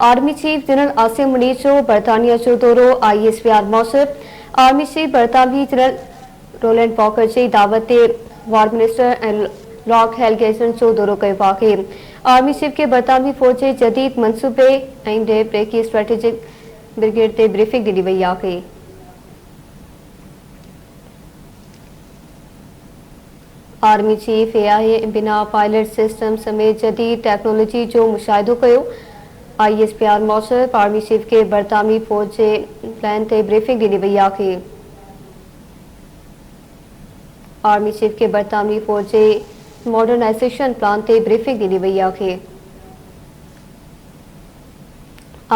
Army chief general Asim Munir जो बरतानिया जो दौरो ISPR मौसर आर्मी चीफ बरतानवी जनरल रोलैंड वॉकर जी दावत वार मिनिस्टर एंड लॉक हेलगेसन जो दौरो कयो आहे। आर्मी चीफ के बरतानवी फौज के जदीद मनसूबे ऐं ब्रेकी स्ट्रेटेजिक ब्रिगेड ते ब्रीफिंग ॾिनी वई आहे। आर्मी चीफ AI बिना पायलट सिस्टम समेत जदीद टेक्नोलॉजी जो मुशाहिदो कयो। ISPR मौसर आर्मी चीफ के बरतानवी फौज के प्लान ते ब्रीफिंग ॾिनी वई आहे। आर्मी चीफ के बरतानवी फौज के मॉडर्नाइजेशन प्लान ते ब्रीफिंग ॾिनी वई आहे।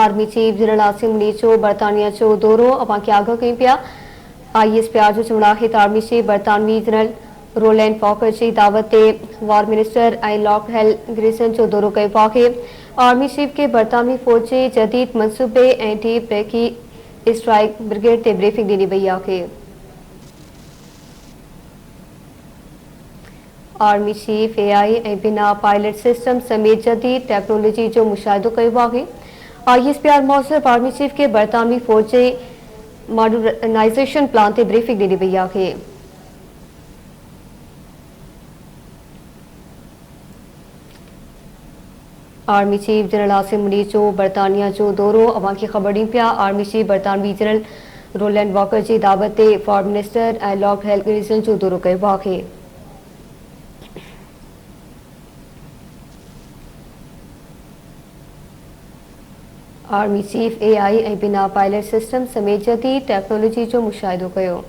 Army chief general Asim Munir जो बरतानिया जो दौरो अवां खे आगाह कयूं पिया। ISPR जो चवणु आहे त आर्मी चीफ बरतानवी जनरल रोलैंड वॉकर जी दावत ते वार मिनिस्टर ऐं लॉक हेलगेसन जो दौरो कयो आहे। आर्मी चीफ के बरतानवी फौज के जदीद मनसूबे ऐं डीप ब्रेकी स्ट्राइक ब्रिगेड ते ब्रीफिंग ॾिनी वई आहे। आर्मी चीफ AI ऐं बिना पायलट सिस्टम समेत जदीद टेक्नोलॉजी जो मुशाहिदो कयो आहे। ISPR मौसर आर्मी चीफ के बरतानवी फौज के मॉडर्नाइजेशन प्लान ते ब्रीफिंग ॾिनी वई आहे। Army chief general Asim Munir जो बरतानिया जो दौरो अवां खे ख़बर ॾियूं पिया। आर्मी चीफ बरतानवी जनरल रोलैंड वॉकर जी दावत ते फॉर मिनिस्टर ऐं लॉक हेलगेसन जो दौरो कयो आहे। आर्मी चीफ AI ऐं बिना पायलट सिस्टम समेत जदीद टेक्नोलॉजी जो मुशाहिदो कयो।